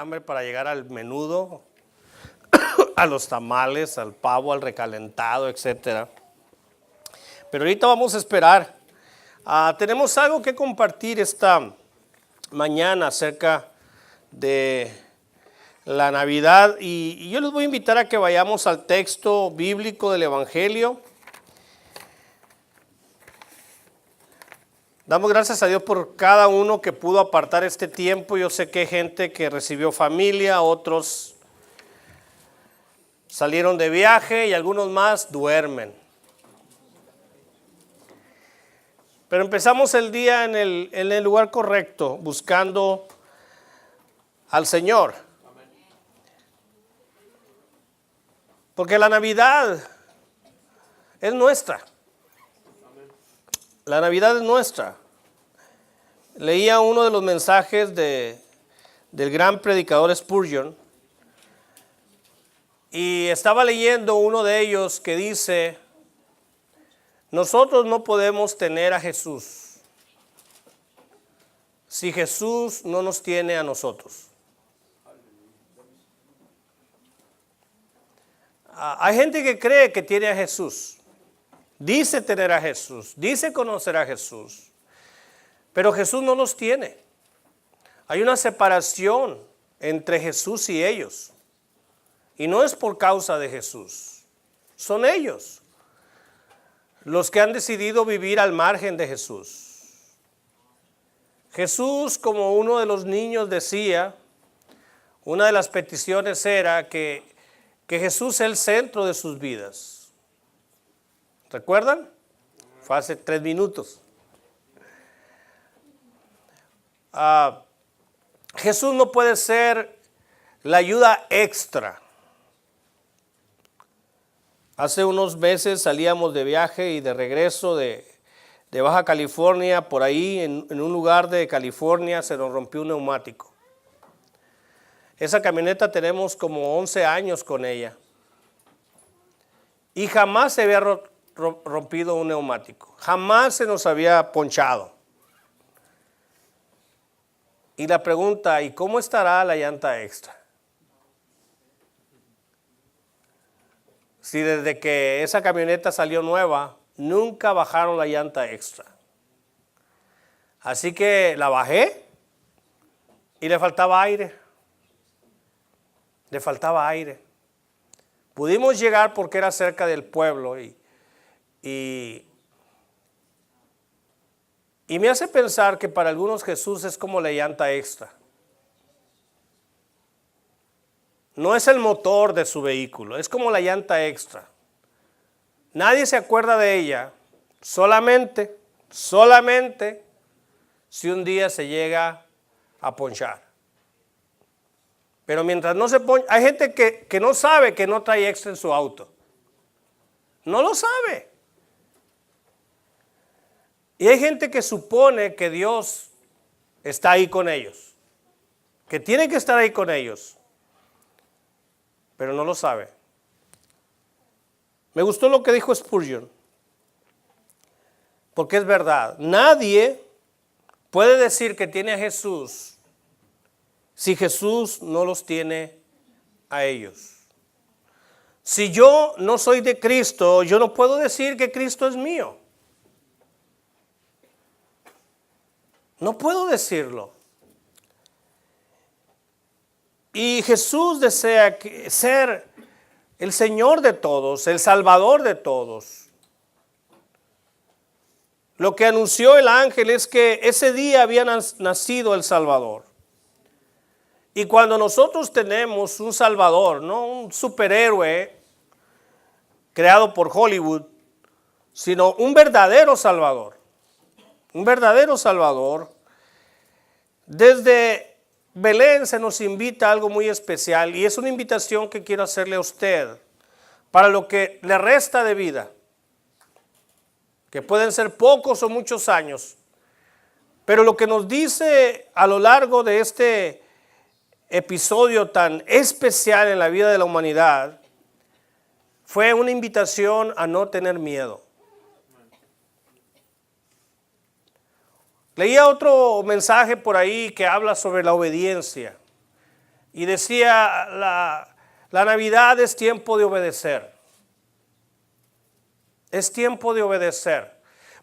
hambre para llegar al menudo, a los tamales, al pavo, al recalentado, etcétera. Pero ahorita vamos a esperar. Tenemos algo que compartir esta mañana acerca de la Navidad y yo les voy a invitar a que vayamos al texto bíblico del Evangelio. Damos gracias a Dios por cada uno que pudo apartar este tiempo. Yo sé que hay gente que recibió familia, otros salieron de viaje y algunos más duermen. Pero empezamos el día en el lugar correcto, buscando al Señor. Porque la Navidad es nuestra. La Navidad es nuestra. Leía uno de los mensajes del gran predicador Spurgeon y estaba leyendo uno de ellos que dice: nosotros no podemos tener a Jesús si Jesús no nos tiene a nosotros. Hay gente que cree que tiene a Jesús. Dice tener a Jesús, dice conocer a Jesús, pero Jesús no los tiene. Hay una separación entre Jesús y ellos, y no es por causa de Jesús, son ellos los que han decidido vivir al margen de Jesús. Jesús, como uno de los niños decía, una de las peticiones era que Jesús sea el centro de sus vidas. ¿Recuerdan? Fue hace 3 minutos. Jesús no puede ser la ayuda extra. Hace unos meses salíamos de viaje y de regreso de Baja California. Por ahí en un lugar de California se nos rompió un neumático. Esa camioneta tenemos como 11 años con ella. Y jamás se había rompido un neumático, jamás se nos había ponchado. Y la pregunta: ¿y cómo estará la llanta extra? Si desde que esa camioneta salió nueva, nunca bajaron la llanta extra. Así que la bajé y le faltaba aire. Le faltaba aire. Pudimos llegar porque era cerca del pueblo y me hace pensar que para algunos Jesús es como la llanta extra. No es el motor de su vehículo, es como la llanta extra. Nadie se acuerda de ella, solamente si un día se llega a ponchar. Pero mientras no se poncha, hay gente que no sabe que no trae extra en su auto. No lo sabe. Y hay gente que supone que Dios está ahí con ellos, que tiene que estar ahí con ellos, pero no lo sabe. Me gustó lo que dijo Spurgeon, porque es verdad. Nadie puede decir que tiene a Jesús si Jesús no los tiene a ellos. Si yo no soy de Cristo, yo no puedo decir que Cristo es mío. No puedo decirlo. Y Jesús desea ser el Señor de todos, el Salvador de todos. Lo que anunció el ángel es que ese día había nacido el Salvador. Y cuando nosotros tenemos un Salvador, no un superhéroe creado por Hollywood, sino un verdadero Salvador. Un verdadero Salvador. Desde Belén se nos invita a algo muy especial y es una invitación que quiero hacerle a usted para lo que le resta de vida, que pueden ser pocos o muchos años, pero lo que nos dice a lo largo de este episodio tan especial en la vida de la humanidad fue una invitación a no tener miedo. Leía otro mensaje por ahí que habla sobre la obediencia. y decía, la Navidad es tiempo de obedecer. Es tiempo de obedecer.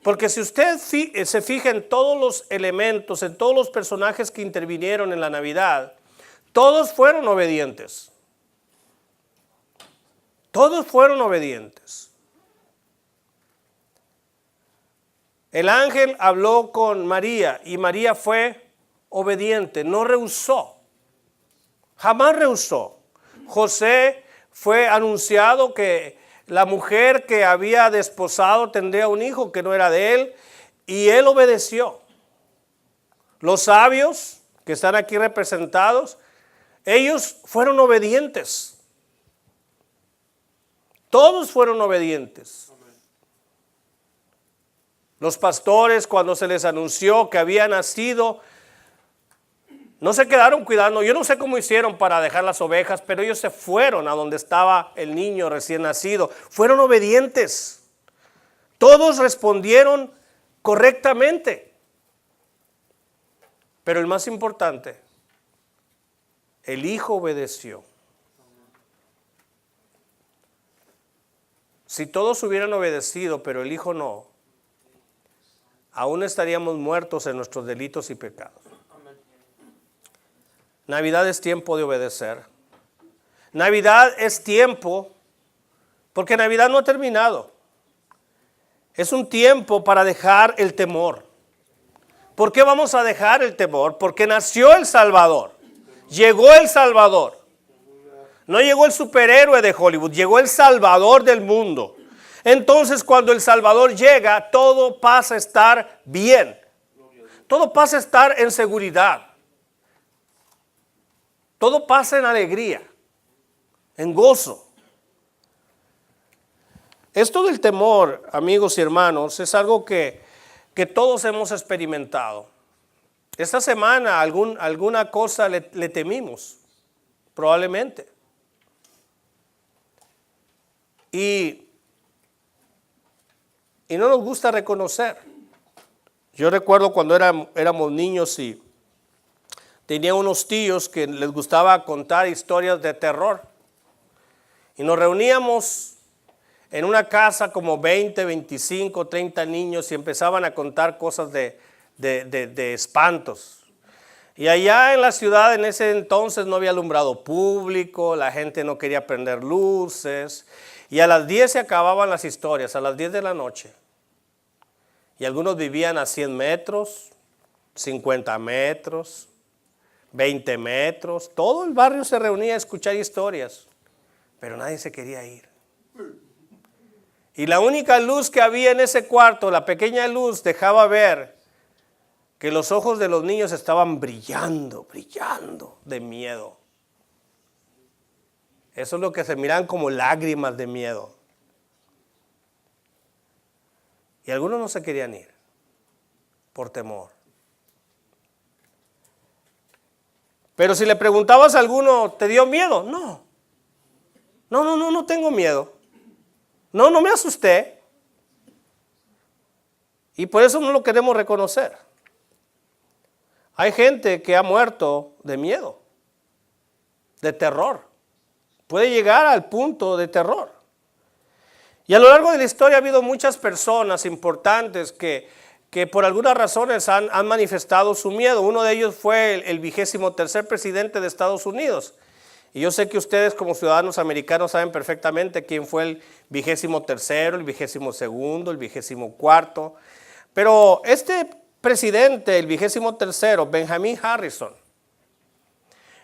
Porque si usted se fija en todos los elementos, en todos los personajes que intervinieron en la Navidad, todos fueron obedientes. Todos fueron obedientes. El ángel habló con María y María fue obediente, no rehusó. Jamás rehusó. José fue anunciado que la mujer que había desposado tendría un hijo que no era de él y él obedeció. Los sabios que están aquí representados, ellos fueron obedientes. Todos fueron obedientes. Los pastores, cuando se les anunció que había nacido, no se quedaron cuidando. Yo no sé cómo hicieron para dejar las ovejas, pero ellos se fueron a donde estaba el niño recién nacido. Fueron obedientes. Todos respondieron correctamente. Pero el más importante, el hijo obedeció. Si todos hubieran obedecido, pero el hijo no, aún estaríamos muertos en nuestros delitos y pecados. Navidad es tiempo de obedecer. Navidad es tiempo, porque Navidad no ha terminado. Es un tiempo para dejar el temor. ¿Por qué vamos a dejar el temor? Porque nació el Salvador. Llegó el Salvador. No llegó el superhéroe de Hollywood, llegó el Salvador del mundo. Entonces, cuando el Salvador llega, todo pasa a estar bien. Todo pasa a estar en seguridad. Todo pasa en alegría, en gozo. Esto del temor, amigos y hermanos, es algo que todos hemos experimentado. Esta semana alguna cosa le temimos, probablemente. Y no nos gusta reconocer. Yo recuerdo cuando éramos niños y tenía unos tíos que les gustaba contar historias de terror. Y nos reuníamos en una casa como 20, 25, 30 niños y empezaban a contar cosas de espantos. Y allá en la ciudad en ese entonces no había alumbrado público, la gente no quería prender luces. Y a las 10 se acababan las historias, a las 10 de la noche. Y algunos vivían a 100 metros, 50 metros, 20 metros. Todo el barrio se reunía a escuchar historias, pero nadie se quería ir. Y la única luz que había en ese cuarto, la pequeña luz, dejaba ver que los ojos de los niños estaban brillando, brillando de miedo. Eso es lo que se miran como lágrimas de miedo. Y algunos no se querían ir por temor. Pero si le preguntabas a alguno, ¿te dio miedo? No. No tengo miedo. No me asusté. Y por eso no lo queremos reconocer. Hay gente que ha muerto de miedo, de terror. Puede llegar al punto de terror. Y a lo largo de la historia ha habido muchas personas importantes que por algunas razones han manifestado su miedo. Uno de ellos fue el 23º presidente de Estados Unidos. Y yo sé que ustedes como ciudadanos americanos saben perfectamente quién fue el 23º, el 22º, el 24. Pero este presidente, el 23º, Benjamin Harrison,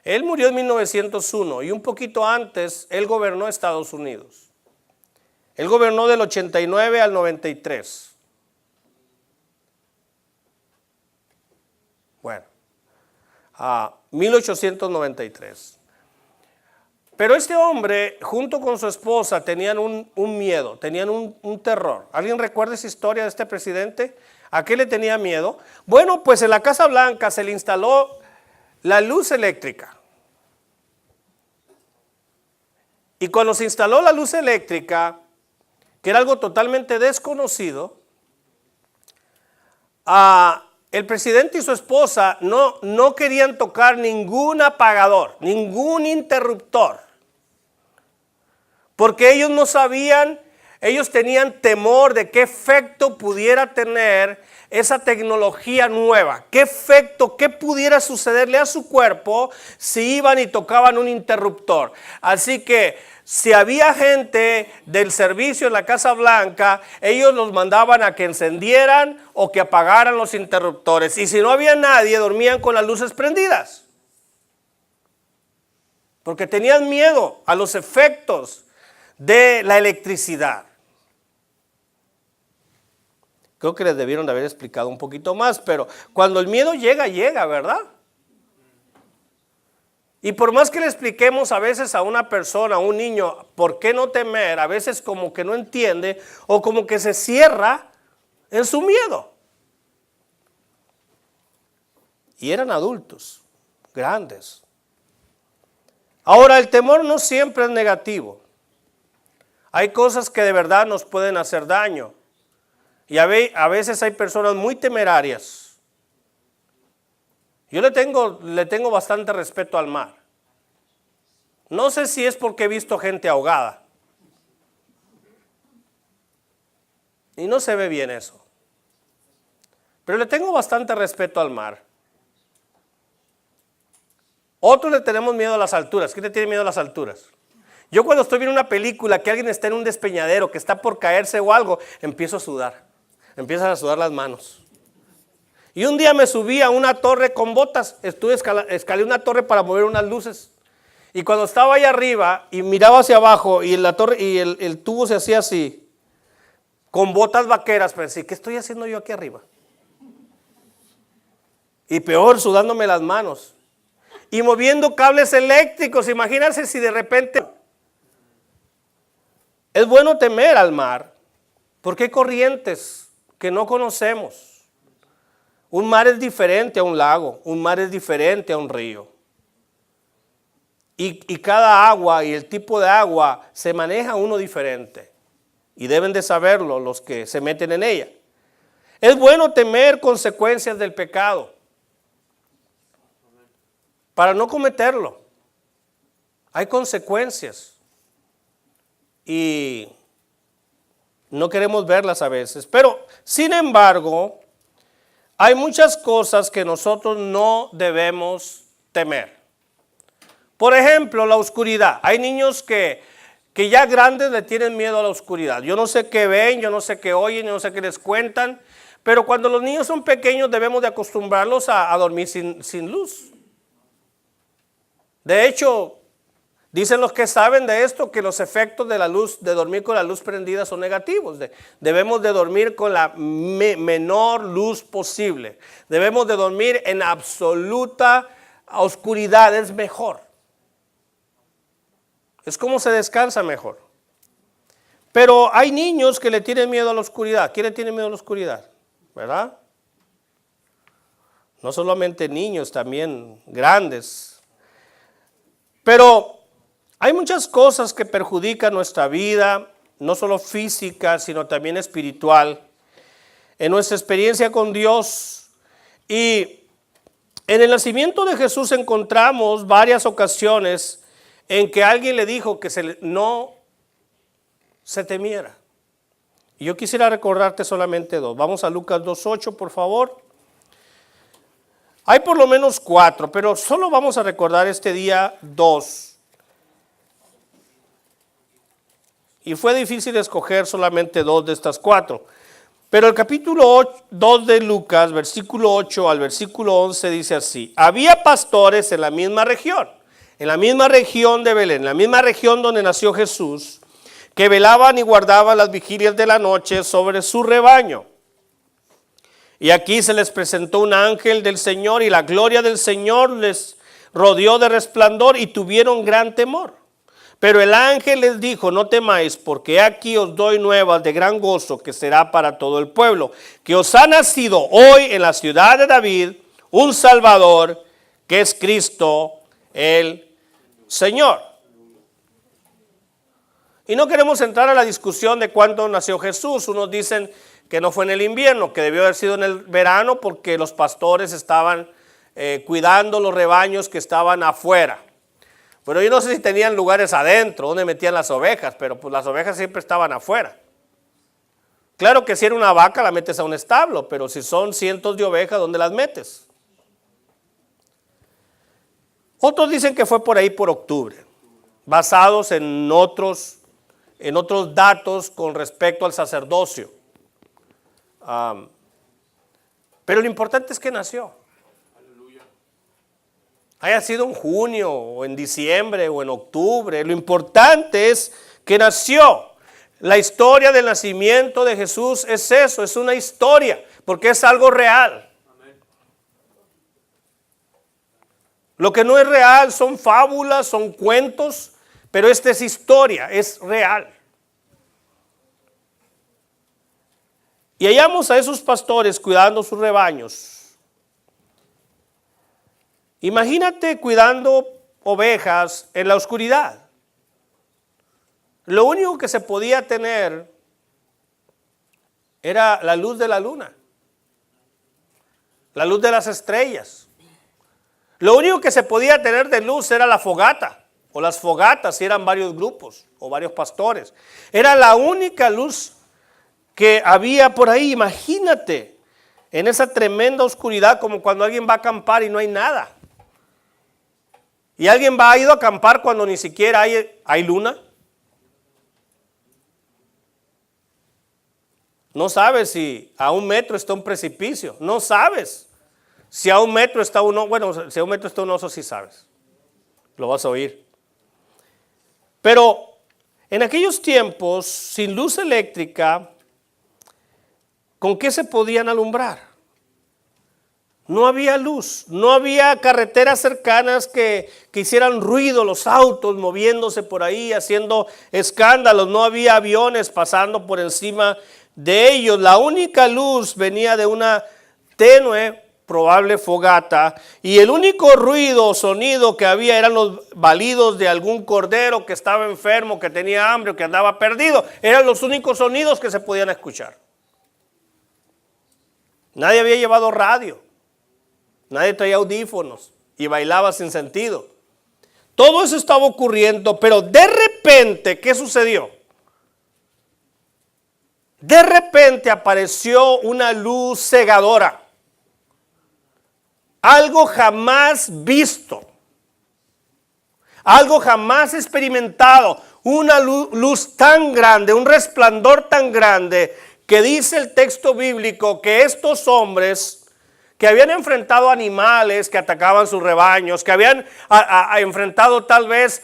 él murió en 1901 y un poquito antes él gobernó Estados Unidos. Él gobernó del 89 al 93. Bueno, a 1893. Pero este hombre, junto con su esposa, tenían un miedo, tenían un terror. ¿Alguien recuerda esa historia de este presidente? ¿A qué le tenía miedo? Bueno, pues en la Casa Blanca se le instaló la luz eléctrica. Y cuando se instaló la luz eléctrica, que era algo totalmente desconocido, el presidente y su esposa no querían tocar ningún apagador, ningún interruptor, porque ellos no sabían, ellos tenían temor de qué efecto pudiera tener esa tecnología nueva, qué efecto, qué pudiera sucederle a su cuerpo si iban y tocaban un interruptor. Así que si había gente del servicio en la Casa Blanca, ellos los mandaban a que encendieran o que apagaran los interruptores. Y si no había nadie, dormían con las luces prendidas, porque tenían miedo a los efectos de la electricidad. Creo que les debieron de haber explicado un poquito más, pero cuando el miedo llega, ¿verdad? Y por más que le expliquemos a veces a una persona, a un niño, por qué no temer, a veces como que no entiende o como que se cierra en su miedo. Y eran adultos, grandes. Ahora, el temor no siempre es negativo. Hay cosas que de verdad nos pueden hacer daño. Y a veces hay personas muy temerarias. Yo le tengo bastante respeto al mar. No sé si es porque he visto gente ahogada. Y no se ve bien eso. Pero le tengo bastante respeto al mar. Otros le tenemos miedo a las alturas. ¿Quién le tiene miedo a las alturas? Yo cuando estoy viendo una película que alguien está en un despeñadero, que está por caerse o algo, empiezo a sudar. Empiezan a sudar las manos. Y un día me subí a una torre con botas. Escalé una torre para mover unas luces. Y cuando estaba ahí arriba y miraba hacia abajo y la torre y el tubo se hacía así, con botas vaqueras, pensé, ¿qué estoy haciendo yo aquí arriba? Y peor, sudándome las manos. Y moviendo cables eléctricos. Imagínense si de repente... Es bueno temer al mar, porque hay corrientes que no conocemos. Un mar es diferente a un lago, un mar es diferente a un río. Y cada agua y el tipo de agua se maneja uno diferente. Y deben de saberlo los que se meten en ella. Es bueno temer consecuencias del pecado para no cometerlo. Hay consecuencias. Y no queremos verlas a veces. Pero, sin embargo, hay muchas cosas que nosotros no debemos temer. Por ejemplo, la oscuridad. Hay niños que ya grandes le tienen miedo a la oscuridad. Yo no sé qué ven, yo no sé qué oyen, yo no sé qué les cuentan. Pero cuando los niños son pequeños debemos de acostumbrarlos a dormir sin luz. De hecho, dicen los que saben de esto que los efectos de la luz, de dormir con la luz prendida son negativos. Debemos de dormir con la menor luz posible. Debemos de dormir en absoluta oscuridad, es mejor. Es como se descansa mejor. Pero hay niños que le tienen miedo a la oscuridad. ¿Quién le tiene miedo a la oscuridad? ¿Verdad? No solamente niños, también grandes. Pero hay muchas cosas que perjudican nuestra vida, no solo física, sino también espiritual, en nuestra experiencia con Dios. Y en el nacimiento de Jesús encontramos varias ocasiones en que alguien le dijo que no se temiera. Y yo quisiera recordarte solamente dos. Vamos a Lucas 2:8, por favor. Hay por lo menos 4, pero solo vamos a recordar este día 2. Y fue difícil escoger solamente 2 de estas 4. Pero el capítulo 2 de Lucas, versículo 8 al versículo 11 dice así. Había pastores en la misma región de Belén, en la misma región donde nació Jesús, que velaban y guardaban las vigilias de la noche sobre su rebaño. Y aquí se les presentó un ángel del Señor y la gloria del Señor les rodeó de resplandor y tuvieron gran temor. Pero el ángel les dijo, no temáis, porque aquí os doy nuevas de gran gozo que será para todo el pueblo, que os ha nacido hoy en la ciudad de David un Salvador, que es Cristo el Señor. Y no queremos entrar a la discusión de cuándo nació Jesús. Unos dicen que no fue en el invierno, que debió haber sido en el verano porque los pastores estaban cuidando los rebaños que estaban afuera. Pero yo no sé si tenían lugares adentro donde metían las ovejas, pero pues las ovejas siempre estaban afuera. Claro que si era una vaca la metes a un establo, pero si son cientos de ovejas, ¿dónde las metes? Otros dicen que fue por ahí por octubre, basados en otros datos con respecto al sacerdocio. Pero lo importante es que nació. Haya sido en junio o en diciembre o en octubre, lo importante es que nació. La historia del nacimiento de Jesús es eso, es una historia, porque es algo real. Lo que no es real son fábulas, son cuentos, pero esta es historia, es real. Y hallamos a esos pastores cuidando sus rebaños. Imagínate cuidando ovejas en la oscuridad. Lo único que se podía tener era la luz de la luna, la luz de las estrellas. Lo único que se podía tener de luz era la fogata, o las fogatas si eran varios grupos o varios pastores. Era la única luz que había por ahí. Imagínate en esa tremenda oscuridad, como cuando alguien va a acampar y no hay nada. Y alguien ha ido a acampar cuando ni siquiera hay luna. No sabes si a 1 metro está un precipicio. No sabes si a 1 metro está un oso. Bueno, si a 1 metro está un oso sí sabes. Lo vas a oír. Pero en aquellos tiempos, sin luz eléctrica, ¿con qué se podían alumbrar? No había luz, no había carreteras cercanas que hicieran ruido, los autos moviéndose por ahí, haciendo escándalos, no había aviones pasando por encima de ellos. La única luz venía de una tenue, probable fogata, y el único ruido o sonido que había eran los balidos de algún cordero que estaba enfermo, que tenía hambre o que andaba perdido. Eran los únicos sonidos que se podían escuchar. Nadie había llevado radio. Nadie traía audífonos y bailaba sin sentido. Todo eso estaba ocurriendo, pero de repente, ¿qué sucedió? De repente apareció una luz cegadora. Algo jamás visto. Algo jamás experimentado. Una luz tan grande, un resplandor tan grande, que dice el texto bíblico que estos hombres que habían enfrentado animales que atacaban sus rebaños, que habían enfrentado tal vez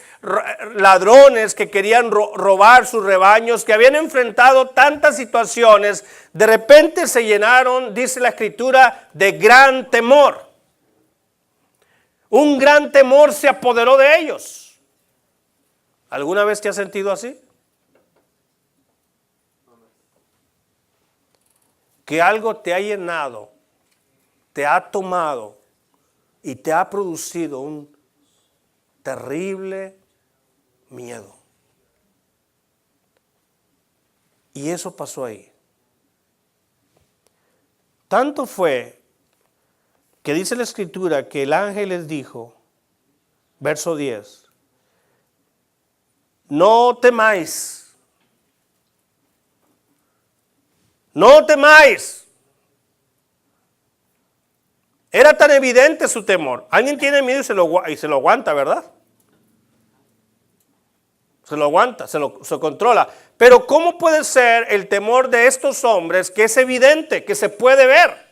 ladrones que querían robar sus rebaños, que habían enfrentado tantas situaciones, de repente se llenaron, dice la Escritura, de gran temor. Un gran temor se apoderó de ellos. ¿Alguna vez te has sentido así? Que algo te ha llenado, te ha tomado y te ha producido un terrible miedo. Y eso pasó ahí. Tanto fue que dice la Escritura que el ángel les dijo, verso 10, no temáis, no temáis. Era tan evidente su temor. Alguien tiene miedo y se lo aguanta, ¿verdad? Se lo aguanta, se controla. Pero ¿cómo puede ser el temor de estos hombres que es evidente, que se puede ver?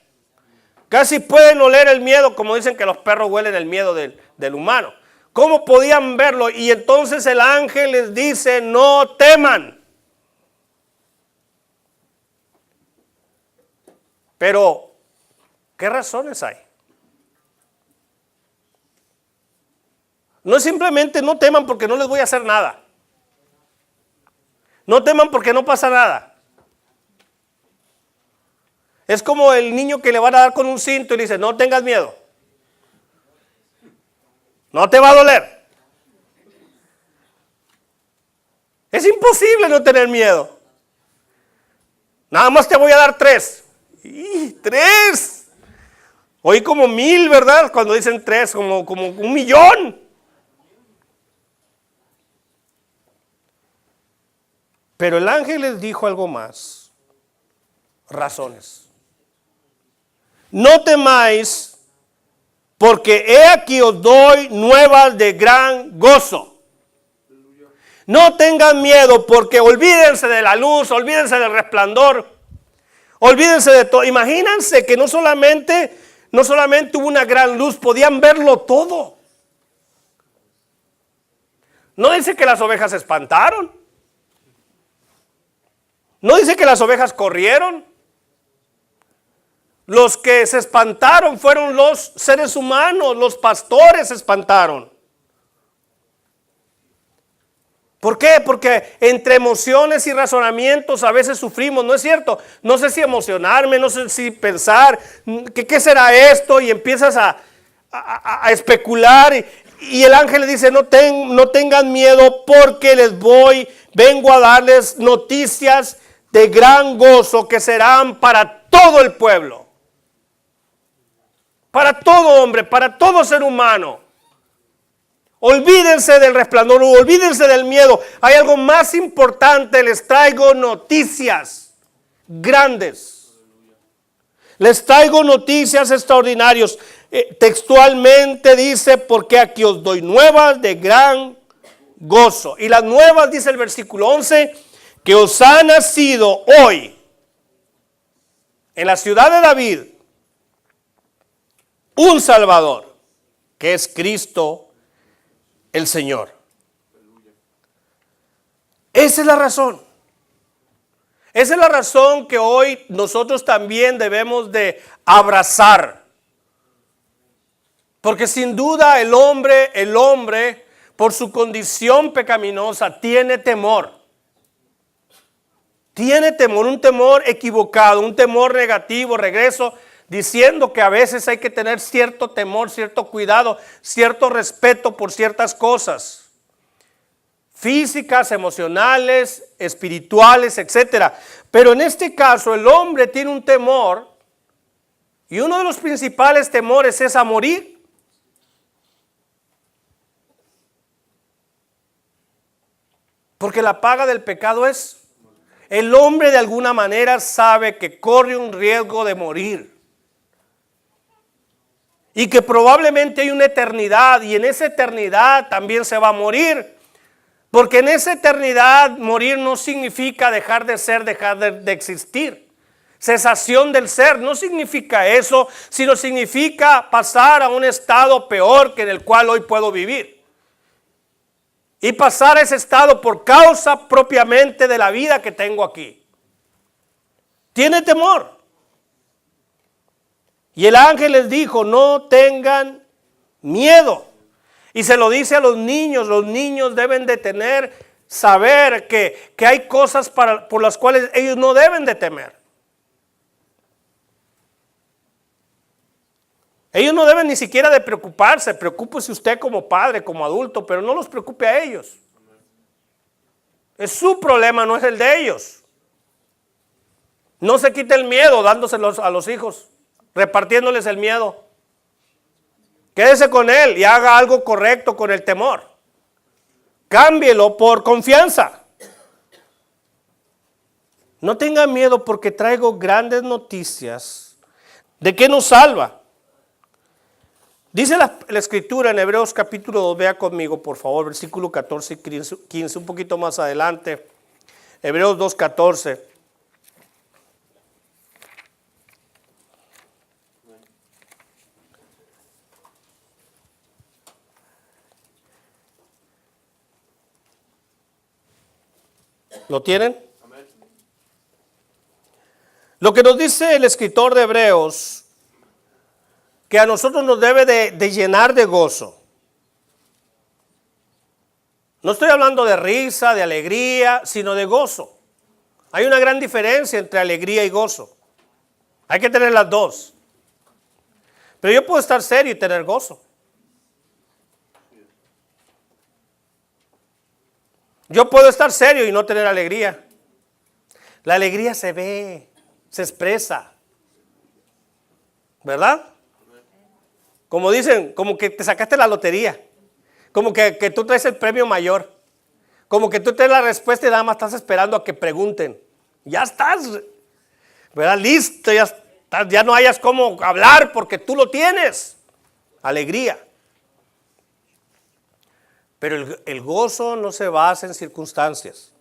Casi pueden oler el miedo, como dicen que los perros huelen el miedo del humano. ¿Cómo podían verlo? Y entonces el ángel les dice, no teman. Pero, ¿qué razones hay? No es simplemente no teman porque no les voy a hacer nada. No teman porque no pasa nada. Es como el niño que le van a dar con un cinto y le dice, no tengas miedo. No te va a doler. Es imposible no tener miedo. Nada más te voy a dar 3. ¡Y 3! Oí como 1000, ¿verdad? Cuando dicen 3, como 1,000,000. Pero el ángel les dijo algo más. Razones. No temáis, porque he aquí os doy nuevas de gran gozo. No tengan miedo, porque olvídense de la luz, olvídense del resplandor, olvídense de todo. Imagínense que no solamente hubo una gran luz, podían verlo todo. No dice que las ovejas se espantaron. No dice que las ovejas corrieron. Los que se espantaron fueron los seres humanos, los pastores se espantaron. ¿Por qué? Porque entre emociones y razonamientos a veces sufrimos, ¿no es cierto? No sé si emocionarme, no sé si pensar, ¿qué será esto? Y empiezas a especular y el ángel le dice, no tengan miedo porque vengo a darles noticias de gran gozo que serán para todo el pueblo. Para todo hombre, para todo ser humano. Olvídense del resplandor, olvídense del miedo. Hay algo más importante, les traigo noticias grandes. Les traigo noticias extraordinarias. Textualmente dice, porque aquí os doy nuevas de gran gozo. Y las nuevas, dice el versículo 11, que os ha nacido hoy en la ciudad de David un Salvador, que es Cristo el Señor. Esa es la razón. Esa es la razón que hoy nosotros también debemos de abrazar. Porque sin duda el hombre, por su condición pecaminosa, tiene temor. Tiene temor, un temor equivocado, un temor negativo. Regreso diciendo que a veces hay que tener cierto temor, cierto cuidado, cierto respeto por ciertas cosas físicas, emocionales, espirituales, etcétera. Pero en este caso el hombre tiene un temor y uno de los principales temores es a morir. Porque la paga del pecado es, el hombre de alguna manera sabe que corre un riesgo de morir. Y que probablemente hay una eternidad y en esa eternidad también se va a morir. Porque en esa eternidad morir no significa dejar de ser, dejar de existir. Cesación del ser no significa eso, sino significa pasar a un estado peor que en el cual hoy puedo vivir. Y pasar a ese estado por causa propiamente de la vida que tengo aquí. Tiene temor. Y el ángel les dijo, no tengan miedo. Y se lo dice a los niños deben de saber que hay cosas por las cuales ellos no deben de temer. Ellos no deben ni siquiera de preocuparse, preocúpese usted como padre, como adulto, pero no los preocupe a ellos. Es su problema, no es el de ellos. No se quite el miedo dándoselos a los hijos, repartiéndoles el miedo. Quédese con él y haga algo correcto con el temor. Cámbielo por confianza. No tenga miedo porque traigo grandes noticias. ¿De qué nos salva? Dice la escritura en Hebreos capítulo 2, vea conmigo por favor, versículo 14 y 15, un poquito más adelante. Hebreos 2, 14. ¿Lo tienen? Amén. Lo que nos dice el escritor de Hebreos, que a nosotros nos debe de llenar de gozo. No estoy hablando de risa, de alegría, sino de gozo. Hay una gran diferencia entre alegría y gozo. Hay que tener las dos. Pero yo puedo estar serio y tener gozo. Yo puedo estar serio y no tener alegría. La alegría se ve, se expresa, ¿verdad? Como dicen, como que te sacaste la lotería, como que tú traes el premio mayor, como que tú traes la respuesta y nada más estás esperando a que pregunten. Ya estás, ¿verdad? Listo, ya no hayas cómo hablar porque tú lo tienes. Alegría. Pero el gozo no se basa en circunstancias.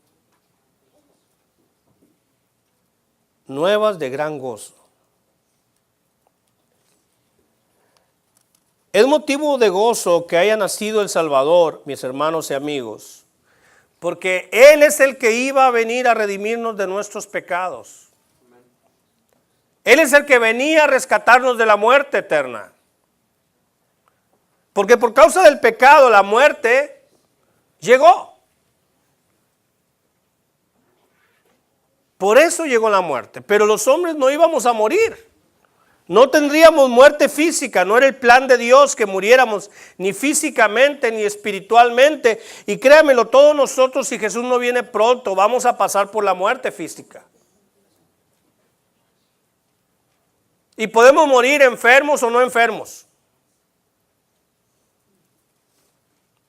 Nuevas de gran gozo. Es motivo de gozo que haya nacido el Salvador, mis hermanos y amigos, porque Él es el que iba a venir a redimirnos de nuestros pecados. Él es el que venía a rescatarnos de la muerte eterna. Porque por causa del pecado la muerte llegó. Por eso llegó la muerte. Pero los hombres no íbamos a morir. No tendríamos muerte física. No era el plan de Dios que muriéramos ni físicamente ni espiritualmente. Y créanmelo, todos nosotros, si Jesús no viene pronto, vamos a pasar por la muerte física. Y podemos morir enfermos o no enfermos.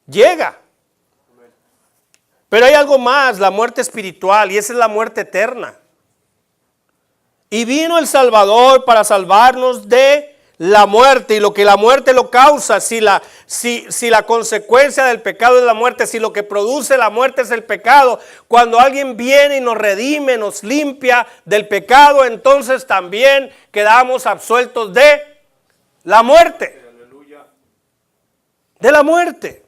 Llega. Pero hay algo más, la muerte espiritual, y esa es la muerte eterna. Y vino el Salvador para salvarnos de la muerte, y lo que la muerte lo causa, si la consecuencia del pecado es la muerte, si lo que produce la muerte es el pecado, cuando alguien viene y nos redime, nos limpia del pecado, entonces también quedamos absueltos de la muerte. De la muerte.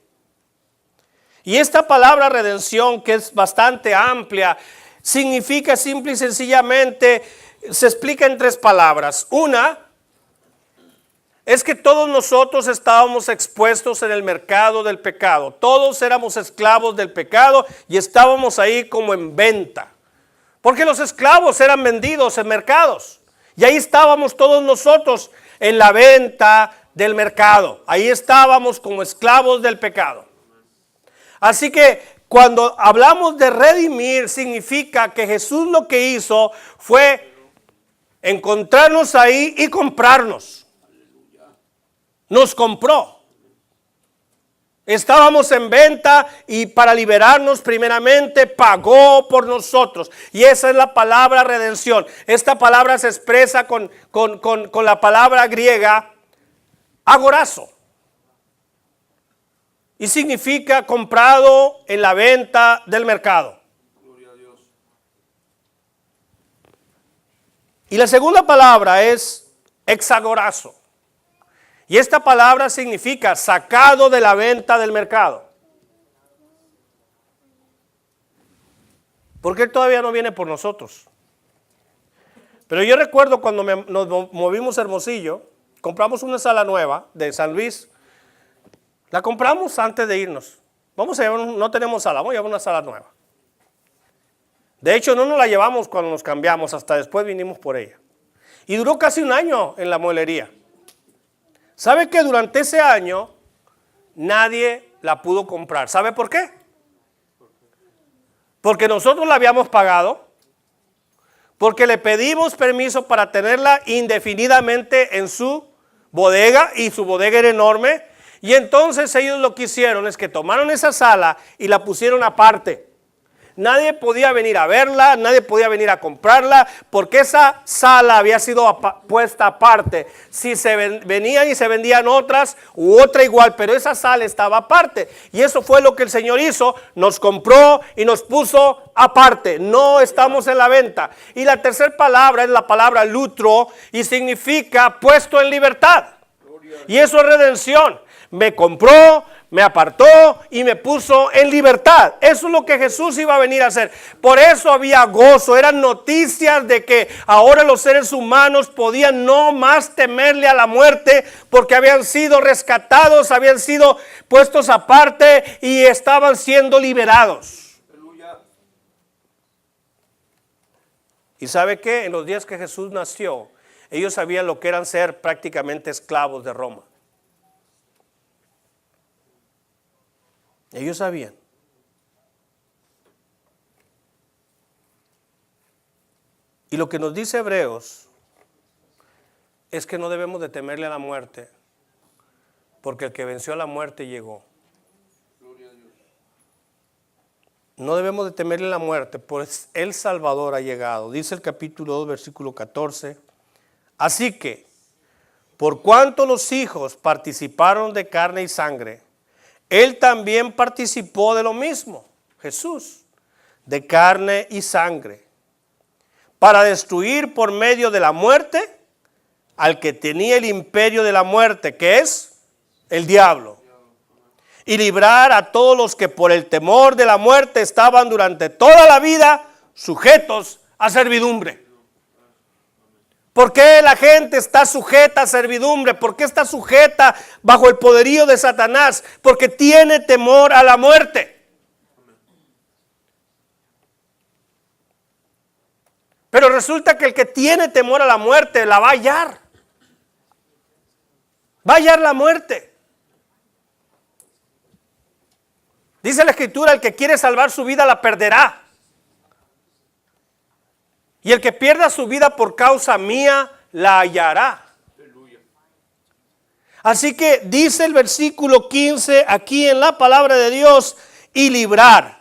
Y esta palabra redención, que es bastante amplia, significa simple y sencillamente, se explica en 3 palabras. Una, es que todos nosotros estábamos expuestos en el mercado del pecado. Todos éramos esclavos del pecado y estábamos ahí como en venta. Porque los esclavos eran vendidos en mercados. Y ahí estábamos todos nosotros en la venta del mercado. Ahí estábamos como esclavos del pecado. Así que cuando hablamos de redimir, significa que Jesús lo que hizo fue encontrarnos ahí y comprarnos. Nos compró. Estábamos en venta y para liberarnos primeramente pagó por nosotros. Y esa es la palabra redención. Esta palabra se expresa con la palabra griega agorazo. Y significa comprado en la venta del mercado. Gloria a Dios. Y la segunda palabra es exagorazo. Y esta palabra significa sacado de la venta del mercado. Porque Él todavía no viene por nosotros. Pero yo recuerdo cuando nos movimos a Hermosillo, compramos una sala nueva de San Luis. La compramos antes de irnos. Vamos a llevar, no tenemos sala, vamos a llevar una sala nueva. De hecho, no nos la llevamos cuando nos cambiamos, hasta después vinimos por ella. Y duró casi un año en la mueblería. ¿Sabe que durante ese año nadie la pudo comprar? ¿Sabe por qué? Porque nosotros la habíamos pagado, porque le pedimos permiso para tenerla indefinidamente en su bodega, y su bodega era enorme. Y entonces ellos lo que hicieron es que tomaron esa sala y la pusieron aparte. Nadie podía venir a verla, nadie podía venir a comprarla, porque esa sala había sido puesta aparte. Si se venían y se vendían otras u otra igual, pero esa sala estaba aparte. Y eso fue lo que el Señor hizo, nos compró y nos puso aparte. No estamos en la venta. Y la tercera palabra es la palabra lutro y significa puesto en libertad. Y eso es redención. Me compró, me apartó y me puso en libertad. Eso es lo que Jesús iba a venir a hacer. Por eso había gozo. Eran noticias de que ahora los seres humanos podían no más temerle a la muerte, porque habían sido rescatados, habían sido puestos aparte y estaban siendo liberados. Aleluya. ¿Y sabe qué? En los días que Jesús nació, ellos sabían lo que eran ser prácticamente esclavos de Roma. Ellos sabían. Y lo que nos dice Hebreos es que no debemos de temerle a la muerte, porque el que venció a la muerte llegó. No debemos de temerle a la muerte, pues el Salvador ha llegado. Dice el capítulo 2, versículo 14. Así que, por cuanto los hijos participaron de carne y sangre, Él también participó de lo mismo, Jesús, de carne y sangre, para destruir por medio de la muerte al que tenía el imperio de la muerte, que es el diablo, y librar a todos los que por el temor de la muerte estaban durante toda la vida sujetos a servidumbre. ¿Por qué la gente está sujeta a servidumbre? ¿Por qué está sujeta bajo el poderío de Satanás? Porque tiene temor a la muerte. Pero resulta que el que tiene temor a la muerte la va a hallar. Va a hallar la muerte. Dice la Escritura, el que quiere salvar su vida la perderá. Y el que pierda su vida por causa mía la hallará. Así que dice el versículo 15 aquí en la palabra de Dios, y librar.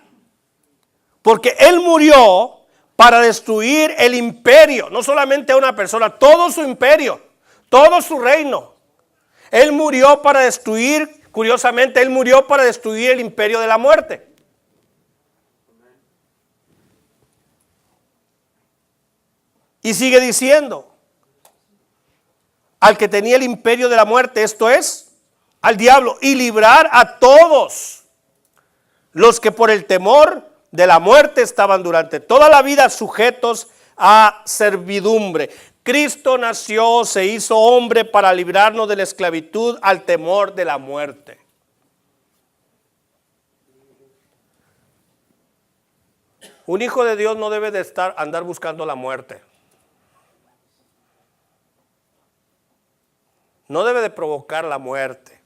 Porque Él murió para destruir el imperio, no solamente a una persona, todo su imperio, todo su reino. Él murió para destruir. Curiosamente, Él murió para destruir el imperio de la muerte. Y sigue diciendo, al que tenía el imperio de la muerte, esto es, al diablo, y librar a todos los que por el temor de la muerte estaban durante toda la vida sujetos a servidumbre. Cristo nació, se hizo hombre para librarnos de la esclavitud al temor de la muerte. Un hijo de Dios no debe de andar buscando la muerte. No debe de provocar la muerte.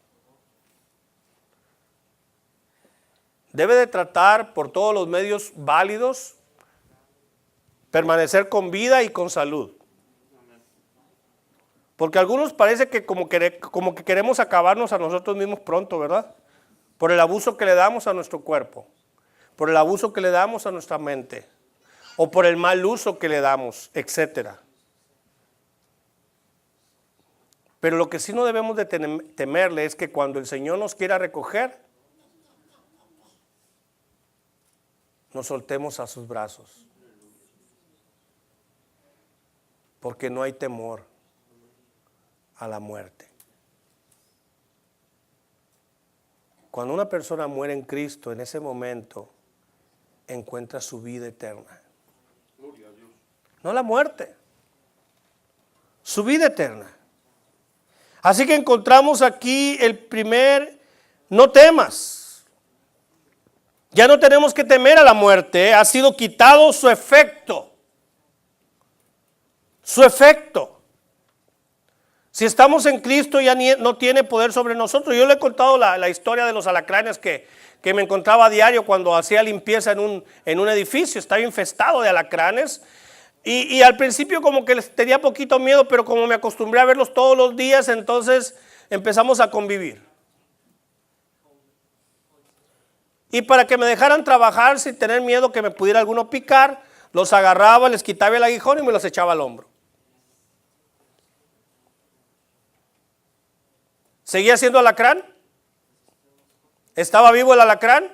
Debe de tratar por todos los medios válidos permanecer con vida y con salud. Porque a algunos parece que como que queremos acabarnos a nosotros mismos pronto, ¿verdad? Por el abuso que le damos a nuestro cuerpo, por el abuso que le damos a nuestra mente, o por el mal uso que le damos, etcétera. Pero lo que sí no debemos de temerle es que cuando el Señor nos quiera recoger, nos soltemos a sus brazos. Porque no hay temor a la muerte. Cuando una persona muere en Cristo, en ese momento encuentra su vida eterna. No la muerte, su vida eterna. Así que encontramos aquí el primer, no temas. Ya no tenemos que temer a la muerte, ha sido quitado su efecto. Su efecto. Si estamos en Cristo ya no tiene poder sobre nosotros. Yo le he contado la historia de los alacranes que me encontraba a diario cuando hacía limpieza en un edificio. Estaba infestado de alacranes. Y al principio como que les tenía poquito miedo, pero como me acostumbré a verlos todos los días, entonces empezamos a convivir. Y para que me dejaran trabajar sin tener miedo que me pudiera alguno picar, los agarraba, les quitaba el aguijón y me los echaba al hombro. ¿Seguía siendo alacrán? ¿Estaba vivo el alacrán?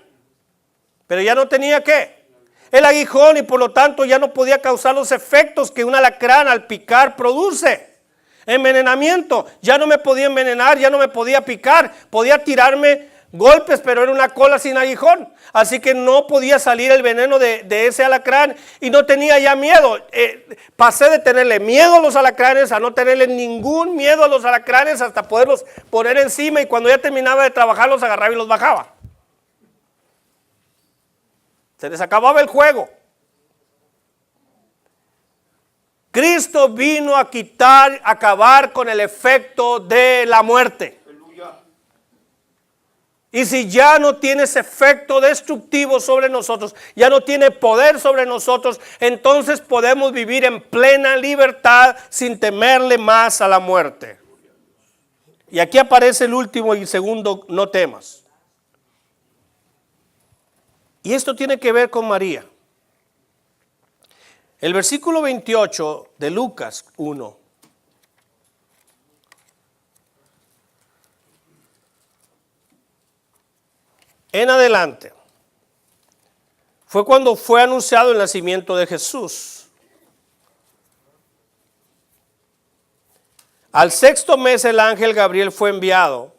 Pero ya no tenía ¿qué? El aguijón, y por lo tanto ya no podía causar los efectos que un alacrán al picar produce. Envenenamiento, ya no me podía envenenar, ya no me podía picar, podía tirarme golpes, pero era una cola sin aguijón. Así que no podía salir el veneno de ese alacrán y no tenía ya miedo. Pasé de tenerle miedo a los alacranes a no tenerle ningún miedo a los alacranes hasta poderlos poner encima, y cuando ya terminaba de trabajar los agarraba y los bajaba. Se les acababa el juego. Cristo vino a acabar con el efecto de la muerte. Y si ya no tiene ese efecto destructivo sobre nosotros, ya no tiene poder sobre nosotros, entonces podemos vivir en plena libertad sin temerle más a la muerte. Y aquí aparece el último y segundo, no temas. Y esto tiene que ver con María. El versículo 28 de Lucas 1. En adelante, fue cuando fue anunciado el nacimiento de Jesús. Al sexto mes el ángel Gabriel fue enviado.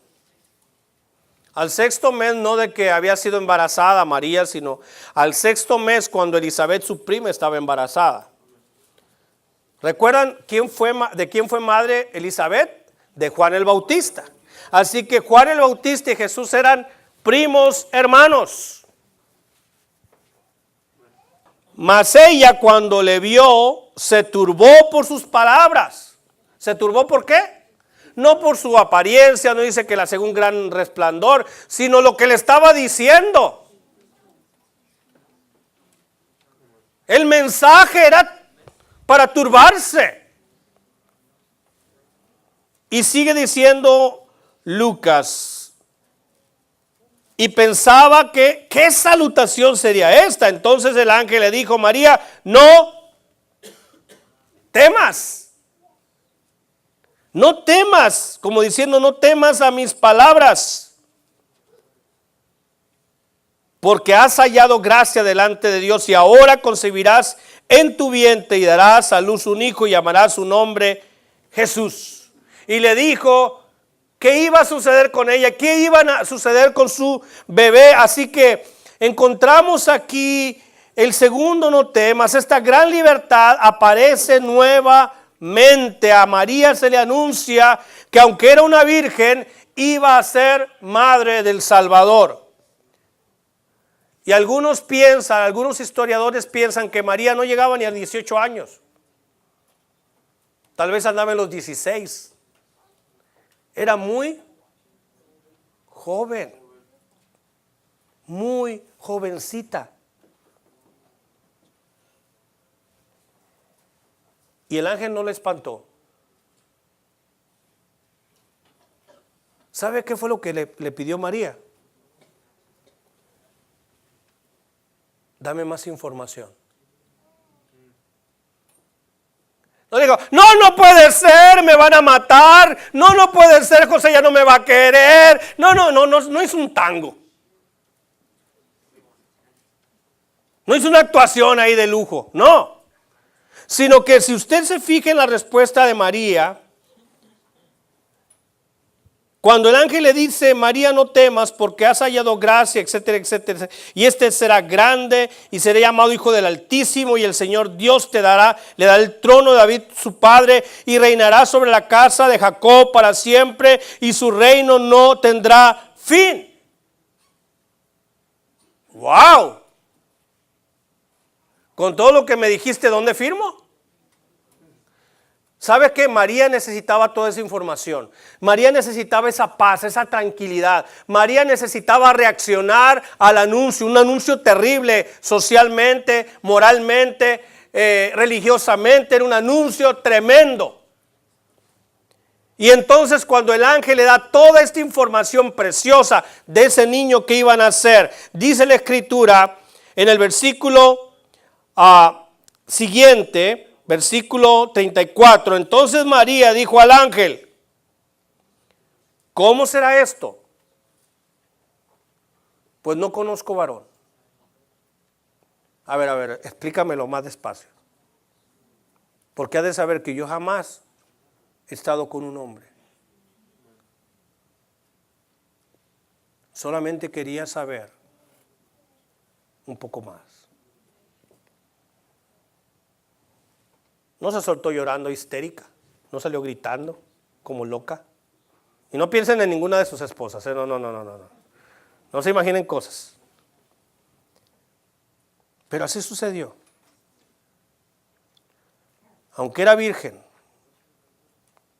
Al sexto mes no de que había sido embarazada María, sino al sexto mes cuando Elizabeth, su prima, estaba embarazada. ¿Recuerdan de quién fue madre Elizabeth? De Juan el Bautista. Así que Juan el Bautista y Jesús eran primos hermanos. Mas ella cuando le vio se turbó por sus palabras. ¿Se turbó por qué? No por su apariencia, no dice que la hacía un gran resplandor, sino lo que le estaba diciendo. El mensaje era para turbarse. Y sigue diciendo Lucas. Y pensaba que, ¿qué salutación sería esta? Entonces el ángel le dijo, María, no temas. No temas, como diciendo, no temas a mis palabras. Porque has hallado gracia delante de Dios y ahora concebirás en tu vientre y darás a luz un hijo y llamarás su nombre Jesús. Y le dijo, ¿qué iba a suceder con ella? ¿Qué iba a suceder con su bebé? Así que encontramos aquí el segundo no temas. Esta gran libertad aparece nuevamente. A María se le anuncia que aunque era una virgen, iba a ser madre del Salvador. Y algunos historiadores piensan que María no llegaba ni a 18 años. Tal vez andaba en los 16. Era muy joven, muy jovencita. Y el ángel no le espantó. ¿Sabe qué fue lo que le pidió María? Dame más información. No digo, no puede ser, me van a matar. No puede ser, José ya no me va a querer. No es un tango. No es una actuación ahí de lujo, no. Sino que si usted se fija en la respuesta de María, cuando el ángel le dice, María, no temas porque has hallado gracia, etcétera, etcétera. Y este será grande y será llamado Hijo del Altísimo y el Señor Dios le dará el trono de David su padre y reinará sobre la casa de Jacob para siempre y su reino no tendrá fin. ¡Wow! Con todo lo que me dijiste, ¿dónde firmo? ¿Sabe qué? María necesitaba toda esa información. María necesitaba esa paz, esa tranquilidad. María necesitaba reaccionar al anuncio, un anuncio terrible socialmente, moralmente, religiosamente. Era un anuncio tremendo. Y entonces cuando el ángel le da toda esta información preciosa de ese niño que iban a nacer, dice la escritura en el versículo siguiente, versículo 34, entonces María dijo al ángel, ¿cómo será esto? Pues no conozco varón. A ver, explícamelo más despacio. Porque ha de saber que yo jamás he estado con un hombre. Solamente quería saber un poco más. No se soltó llorando histérica, no salió gritando como loca. Y no piensen en ninguna de sus esposas, no. No se imaginen cosas. Pero así sucedió. Aunque era virgen,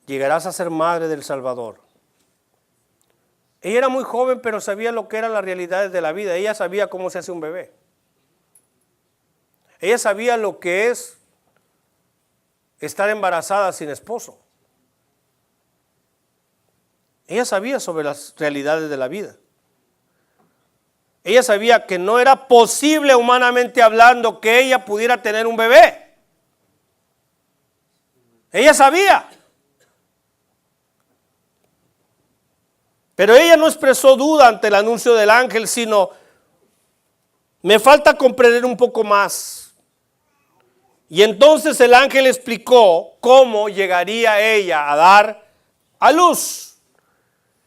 llegarás a ser madre del Salvador. Ella era muy joven, pero sabía lo que eran las realidades de la vida. Ella sabía cómo se hace un bebé. Ella sabía lo que es estar embarazada sin esposo. Ella sabía sobre las realidades de la vida. Ella sabía que no era posible humanamente hablando que ella pudiera tener un bebé. Ella sabía. Pero ella no expresó duda ante el anuncio del ángel, sino, me falta comprender un poco más. Y entonces el ángel explicó cómo llegaría ella a dar a luz.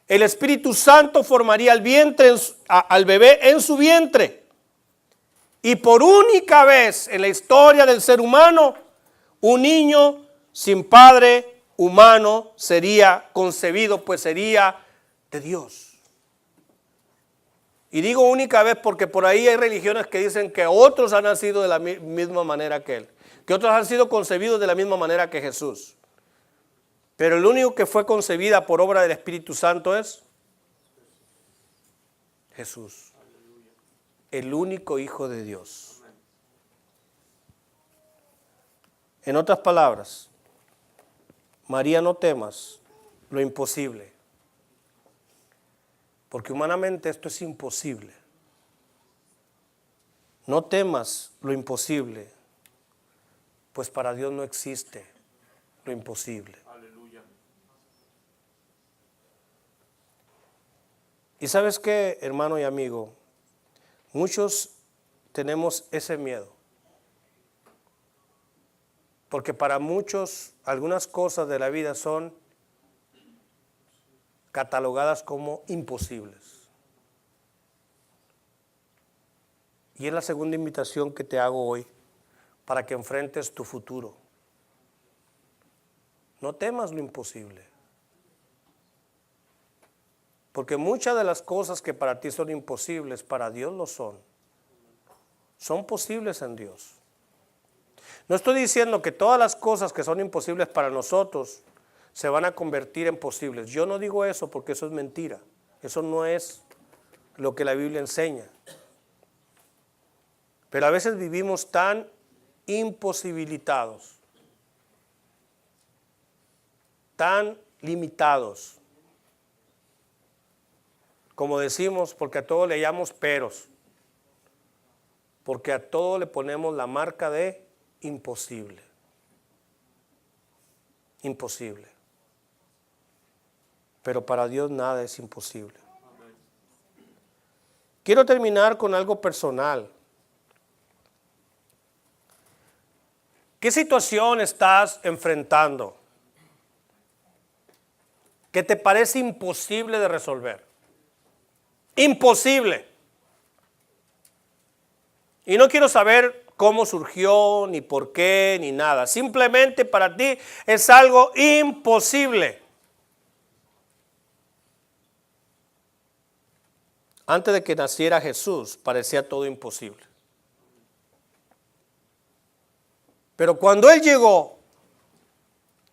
El Espíritu Santo formaría al bebé en su vientre. Y por única vez en la historia del ser humano, un niño sin padre humano sería concebido, pues sería de Dios. Y digo única vez porque por ahí hay religiones que dicen que otros han nacido de la misma manera que él, que otros han sido concebidos de la misma manera que Jesús. Pero el único que fue concebida por obra del Espíritu Santo es Jesús, el único Hijo de Dios. En otras palabras, María, no temas lo imposible, porque humanamente esto es imposible. No temas lo imposible, pues para Dios no existe lo imposible. Aleluya. Y sabes qué, hermano y amigo, muchos tenemos ese miedo, porque para muchos algunas cosas de la vida son catalogadas como imposibles. Y es la segunda invitación que te hago hoy para que enfrentes tu futuro. No temas lo imposible, porque muchas de las cosas que para ti son imposibles, para Dios lo son. Son posibles en Dios. No estoy diciendo que todas las cosas que son imposibles para nosotros se van a convertir en posibles. Yo no digo eso porque eso es mentira. Eso no es lo que la Biblia enseña. Pero a veces vivimos tan imposibilitados, tan limitados, como decimos, porque a todo le llamamos peros, porque a todo le ponemos la marca de imposible. Imposible. Pero para Dios nada es imposible. Quiero terminar con algo personal. ¿Qué situación estás enfrentando que te parece imposible de resolver? Imposible. Y no quiero saber cómo surgió, ni por qué, ni nada. Simplemente para ti es algo imposible. Antes de que naciera Jesús, parecía todo imposible. Pero cuando Él llegó,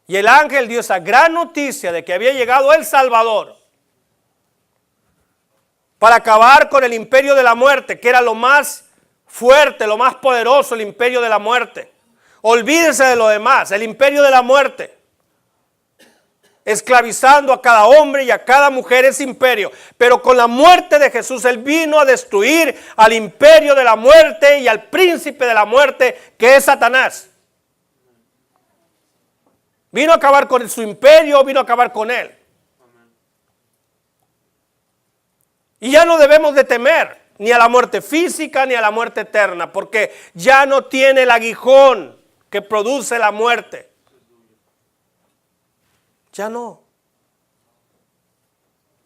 y el ángel dio esa gran noticia de que había llegado el Salvador, para acabar con el imperio de la muerte, que era lo más fuerte, lo más poderoso, el imperio de la muerte. Olvídese de lo demás, el imperio de la muerte. Esclavizando a cada hombre y a cada mujer ese imperio. Pero con la muerte de Jesús, Él vino a destruir al imperio de la muerte y al príncipe de la muerte, que es Satanás. Vino a acabar con su imperio, vino a acabar con él. Y ya no debemos de temer ni a la muerte física ni a la muerte eterna, porque ya no tiene el aguijón que produce la muerte. Ya no.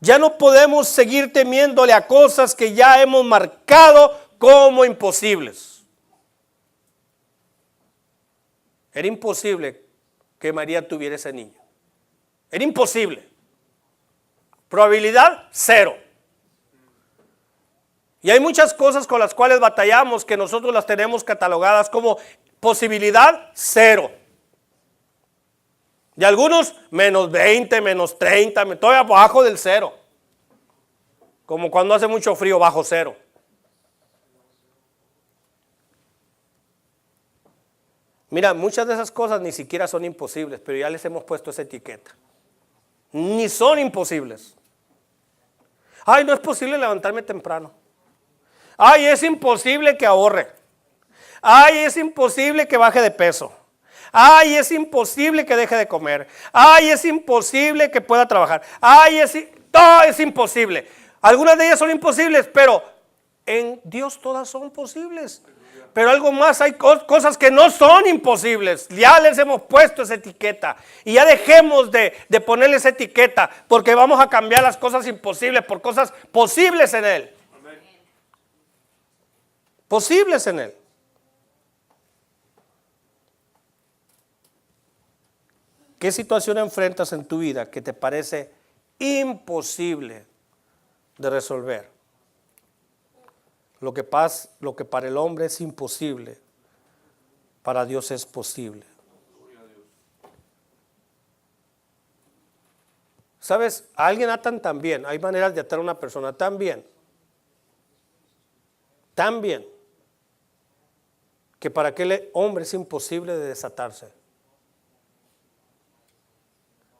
Ya no podemos seguir temiéndole a cosas que ya hemos marcado como imposibles. Era imposible que María tuviera ese niño. Era imposible. Probabilidad 0. Y hay muchas cosas con las cuales batallamos que nosotros las tenemos catalogadas como posibilidad 0. Y algunos menos 20, menos 30, todavía abajo del 0. Como cuando hace mucho frío bajo cero. Mira, muchas de esas cosas ni siquiera son imposibles, pero ya les hemos puesto esa etiqueta. Ni son imposibles. Ay, no es posible levantarme temprano. Ay, es imposible que ahorre. Ay, es imposible que baje de peso. Ay, es imposible que deje de comer. Ay, es imposible que pueda trabajar. Ay, todo es imposible. Algunas de ellas son imposibles, pero en Dios todas son posibles. Pero algo más, hay cosas que no son imposibles. Ya les hemos puesto esa etiqueta. Y ya dejemos de ponerle esa etiqueta, porque vamos a cambiar las cosas imposibles por cosas posibles en Él. Posibles en Él. ¿Qué situación enfrentas en tu vida que te parece imposible de resolver? Lo que para el hombre es imposible, para Dios es posible. ¿Sabes? A alguien atan tan bien, hay maneras de atar a una persona tan bien, que para aquel hombre es imposible de desatarse.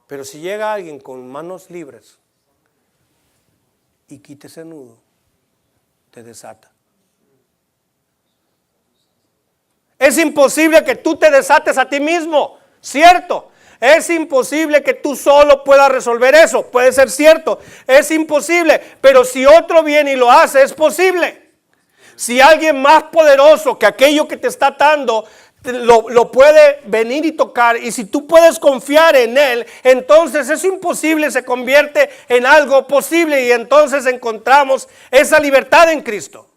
Pero si llega alguien con manos libres y quita ese nudo, te desata. Es imposible que tú te desates a ti mismo, ¿cierto? Es imposible que tú solo puedas resolver eso, puede ser cierto, es imposible, pero si otro viene y lo hace, es posible. Si alguien más poderoso que aquello que te está atando lo puede venir y tocar, y si tú puedes confiar en Él, entonces eso imposible se convierte en algo posible, y entonces encontramos esa libertad en Cristo.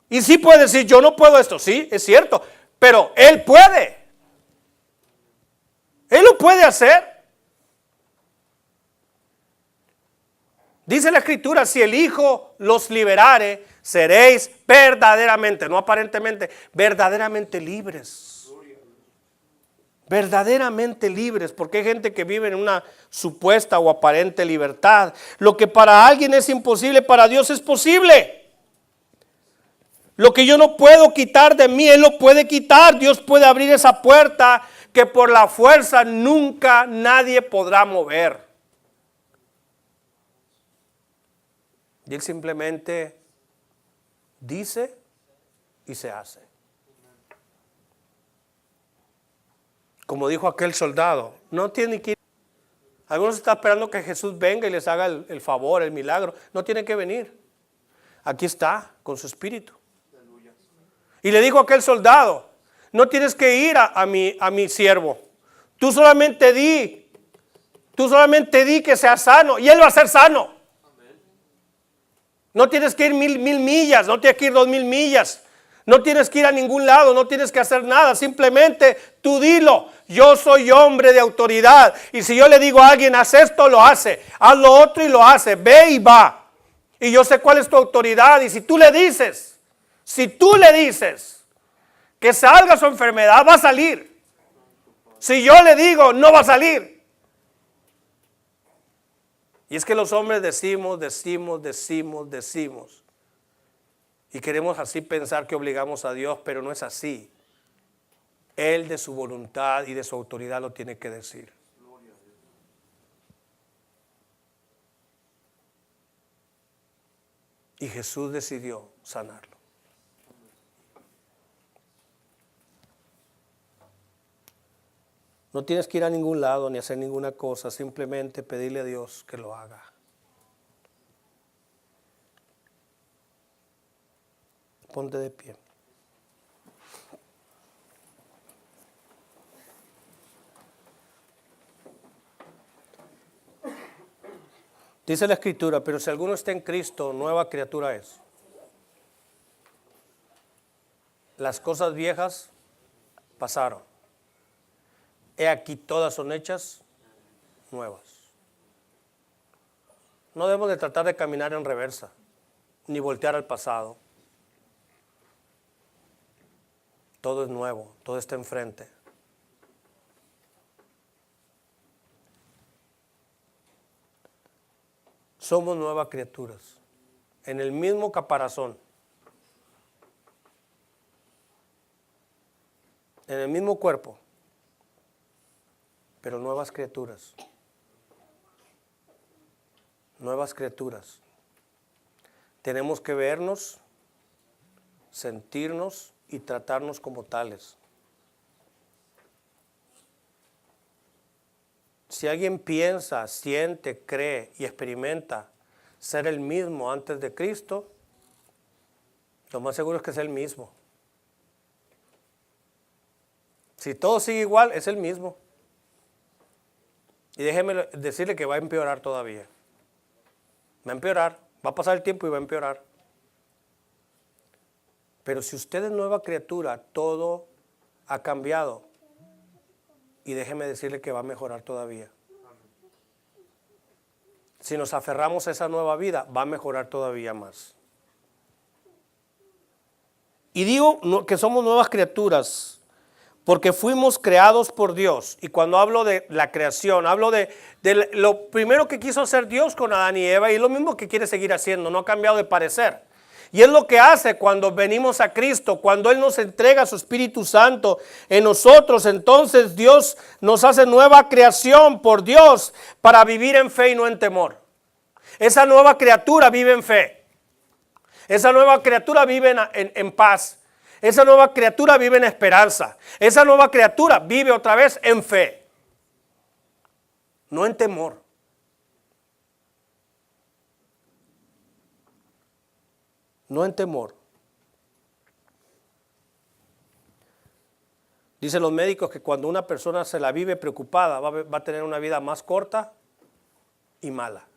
Y sí puede decir, yo no puedo esto, sí, es cierto, pero Él puede. Él lo puede hacer. Dice la Escritura, si el Hijo los liberare, seréis verdaderamente, no aparentemente, verdaderamente libres. Verdaderamente libres, porque hay gente que vive en una supuesta o aparente libertad. Lo que para alguien es imposible, para Dios es posible. Lo que yo no puedo quitar de mí, Él lo puede quitar. Dios puede abrir esa puerta que por la fuerza nunca nadie podrá mover. Y Él simplemente dice y se hace. Como dijo aquel soldado, no tiene que ir. Algunos están esperando que Jesús venga y les haga el favor, el milagro. No tiene que venir. Aquí está, con su espíritu. Y le dijo a aquel soldado, no tienes que ir a mi siervo. Tú solamente di que sea sano y él va a ser sano. No tienes que ir mil millas, no tienes que ir 2000 millas. No tienes que ir a ningún lado, no tienes que hacer nada. Simplemente tú dilo, yo soy hombre de autoridad. Y si yo le digo a alguien, haz esto, lo hace. Haz lo otro y lo hace. Ve y va. Y yo sé cuál es tu autoridad. Y si tú le dices que salga su enfermedad, va a salir. Si yo le digo, no va a salir. Y es que los hombres decimos. Y queremos así pensar que obligamos a Dios, pero no es así. Él de su voluntad y de su autoridad lo tiene que decir. Y Jesús decidió sanarlo. No tienes que ir a ningún lado ni hacer ninguna cosa, simplemente pedirle a Dios que lo haga. Ponte de pie. Dice la Escritura, pero si alguno está en Cristo, nueva criatura es. Las cosas viejas pasaron. He aquí todas son hechas nuevas. No debemos de tratar de caminar en reversa, ni voltear al pasado. Todo es nuevo, todo está enfrente. somos nuevas criaturas, en el mismo caparazón, en el mismo cuerpo, pero nuevas criaturas. Nuevas criaturas. Tenemos que vernos, sentirnos y tratarnos como tales. Si alguien piensa, siente, cree y experimenta ser el mismo antes de Cristo, lo más seguro es que es el mismo. Si todo sigue igual, es el mismo. Y déjeme decirle que va a empeorar todavía. Va a empeorar, va a pasar el tiempo y va a empeorar. Pero si usted es nueva criatura, todo ha cambiado. Y déjeme decirle que va a mejorar todavía. Si nos aferramos a esa nueva vida, va a mejorar todavía más. Y digo que somos nuevas criaturas porque fuimos creados por Dios. Y cuando hablo de la creación, hablo de lo primero que quiso hacer Dios con Adán y Eva y lo mismo que quiere seguir haciendo, no ha cambiado de parecer. Y es lo que hace cuando venimos a Cristo, cuando Él nos entrega su Espíritu Santo en nosotros, entonces Dios nos hace nueva creación por Dios para vivir en fe y no en temor. Esa nueva criatura vive en fe. Esa nueva criatura vive en paz. Esa nueva criatura vive en esperanza. Esa nueva criatura vive otra vez en fe, no en temor. No en temor. Dicen los médicos que cuando una persona se la vive preocupada, va a tener una vida más corta y mala.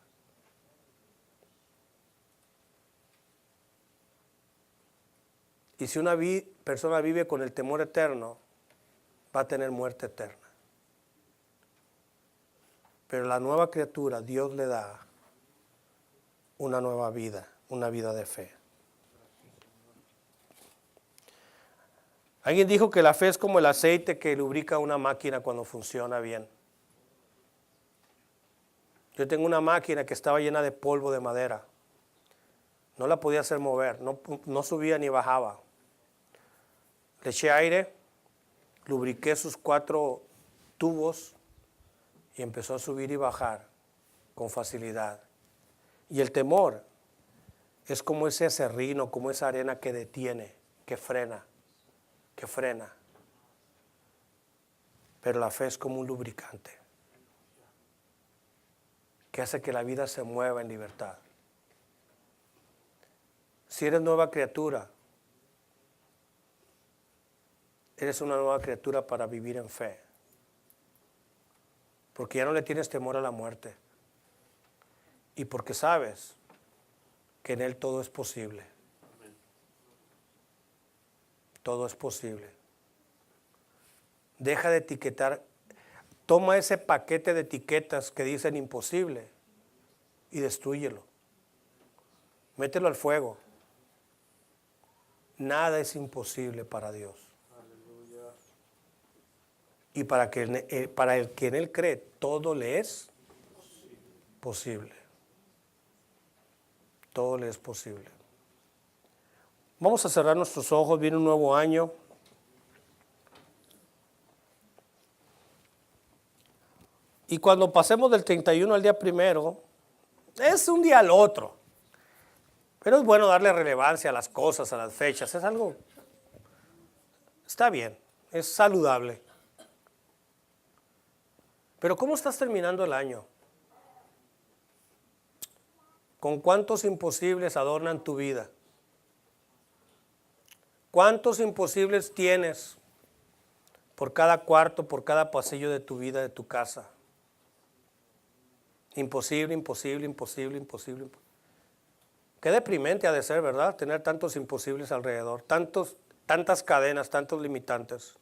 Y si una persona vive con el temor eterno, va a tener muerte eterna. Pero la nueva criatura, Dios le da una nueva vida, una vida de fe. Alguien dijo que la fe es como el aceite que lubrica una máquina cuando funciona bien. Yo tengo una máquina que estaba llena de polvo de madera. No la podía hacer mover, no subía ni bajaba. Le eché aire, lubriqué sus 4 tubos y empezó a subir y bajar con facilidad. Y el temor es como ese acerrín, como esa arena que detiene, que frena. Pero la fe es como un lubricante que hace que la vida se mueva en libertad. Si eres nueva criatura, eres una nueva criatura para vivir en fe. Porque ya no le tienes temor a la muerte. Y porque sabes que en Él todo es posible. Todo es posible. Deja de etiquetar. Toma ese paquete de etiquetas que dicen imposible y destrúyelo. Mételo al fuego. Nada es imposible para Dios. Y para el que en Él cree, todo le es posible. Todo le es posible. Vamos a cerrar nuestros ojos, viene un nuevo año. Y cuando pasemos del 31 al día 1, es un día al otro. Pero es bueno darle relevancia a las cosas, a las fechas. Es algo, está bien, es saludable. Pero ¿cómo estás terminando el año? ¿Con cuántos imposibles adornan tu vida? ¿Cuántos imposibles tienes por cada cuarto, por cada pasillo de tu vida, de tu casa? Imposible, imposible, imposible, imposible. Qué deprimente ha de ser, ¿verdad? Tener tantos imposibles alrededor, tantas cadenas, tantos limitantes.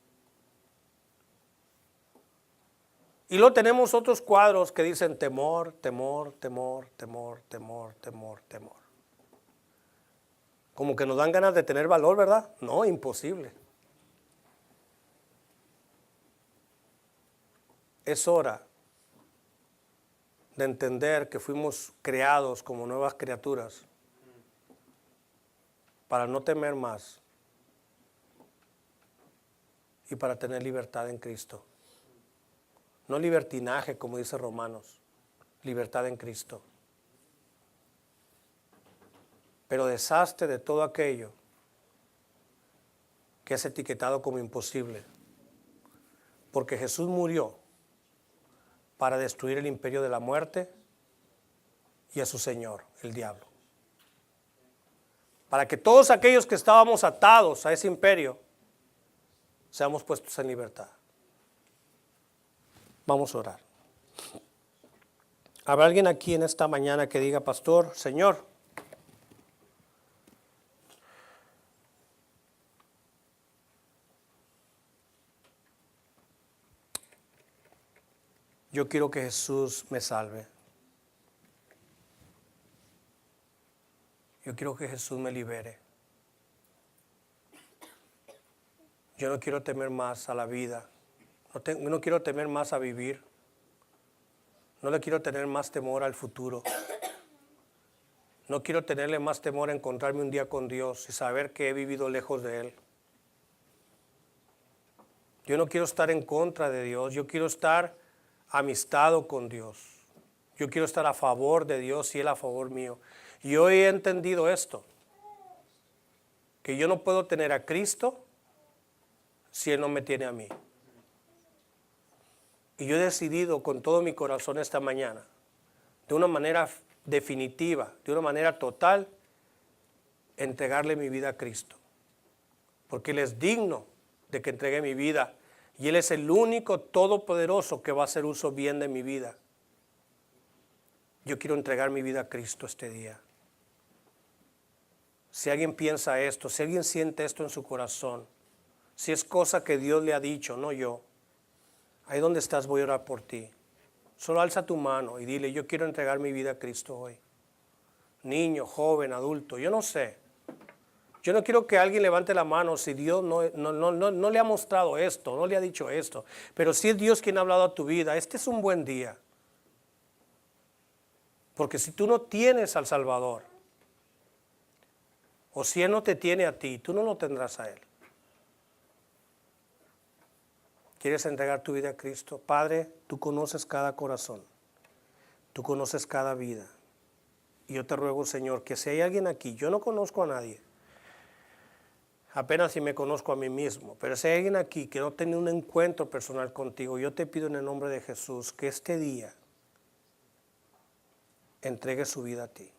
Y luego tenemos otros cuadros que dicen temor, temor, temor, temor, temor, temor, temor. Como que nos dan ganas de tener valor, ¿verdad? No, imposible. Es hora de entender que fuimos creados como nuevas criaturas para no temer más y para tener libertad en Cristo. No libertinaje, como dice Romanos, libertad en Cristo. Pero deshazte de todo aquello que es etiquetado como imposible, porque Jesús murió para destruir el imperio de la muerte y a su señor, el diablo. Para que todos aquellos que estábamos atados a ese imperio seamos puestos en libertad. Vamos a orar. ¿Habrá alguien aquí en esta mañana que diga, pastor, Señor, yo quiero que Jesús me salve? Yo quiero que Jesús me libere. Yo no quiero temer más a la vida. No quiero temer más a vivir. No le quiero tener más temor al futuro. No quiero tenerle más temor a encontrarme un día con Dios y saber que he vivido lejos de Él. Yo no quiero estar en contra de Dios. Yo quiero estar amistado con Dios. Yo quiero estar a favor de Dios y Él a favor mío. Y hoy he entendido esto, que yo no puedo tener a Cristo si Él no me tiene a mí. Y yo he decidido con todo mi corazón esta mañana, de una manera definitiva, de una manera total, entregarle mi vida a Cristo. Porque Él es digno de que entregue mi vida. Y Él es el único todopoderoso que va a hacer uso bien de mi vida. Yo quiero entregar mi vida a Cristo este día. Si alguien piensa esto, si alguien siente esto en su corazón, si es cosa que Dios le ha dicho, no yo, ahí donde estás voy a orar por ti. Solo alza tu mano y dile, yo quiero entregar mi vida a Cristo hoy. Niño, joven, adulto, yo no sé. Yo no quiero que alguien levante la mano si Dios no le ha mostrado esto, no le ha dicho esto. Pero si es Dios quien ha hablado a tu vida, este es un buen día. Porque si tú no tienes al Salvador, o si Él no te tiene a ti, tú no lo tendrás a Él. ¿Quieres entregar tu vida a Cristo? Padre, tú conoces cada corazón. Tú conoces cada vida. Y yo te ruego, Señor, que si hay alguien aquí, yo no conozco a nadie. Apenas si me conozco a mí mismo. Pero si hay alguien aquí que no tiene un encuentro personal contigo, yo te pido en el nombre de Jesús que este día entregue su vida a ti.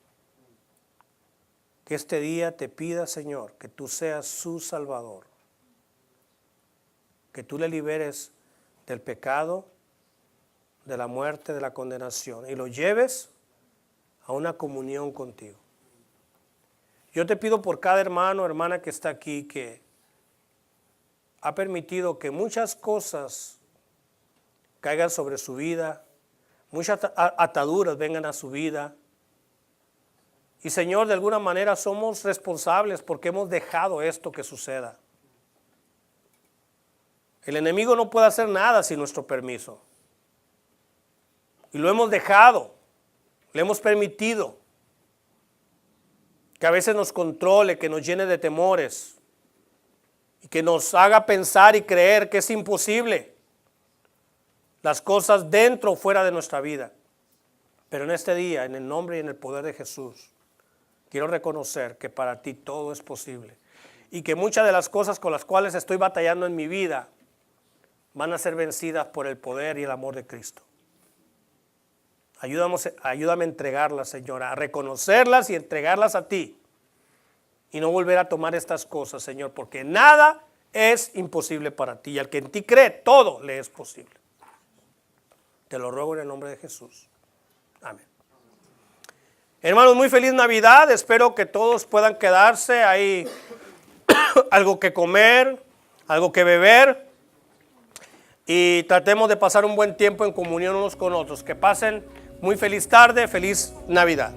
Que este día te pida, Señor, que tú seas su Salvador. Que tú le liberes del pecado, de la muerte, de la condenación y lo lleves a una comunión contigo. Yo te pido por cada hermano o hermana que está aquí que ha permitido que muchas cosas caigan sobre su vida, muchas ataduras vengan a su vida. Y Señor, de alguna manera somos responsables porque hemos dejado esto que suceda. El enemigo no puede hacer nada sin nuestro permiso. Y lo hemos dejado, le hemos permitido que a veces nos controle, que nos llene de temores y que nos haga pensar y creer que es imposible las cosas dentro o fuera de nuestra vida. Pero en este día, en el nombre y en el poder de Jesús, quiero reconocer que para ti todo es posible y que muchas de las cosas con las cuales estoy batallando en mi vida van a ser vencidas por el poder y el amor de Cristo. Ayúdame a entregarlas, Señor, a reconocerlas y entregarlas a ti. Y no volver a tomar estas cosas, Señor, porque nada es imposible para ti. Y al que en ti cree, todo le es posible. Te lo ruego en el nombre de Jesús. Amén. Hermanos, muy feliz Navidad. Espero que todos puedan quedarse ahí. Algo que comer, algo que beber. Y tratemos de pasar un buen tiempo en comunión unos con otros. Que pasen muy feliz tarde, feliz Navidad.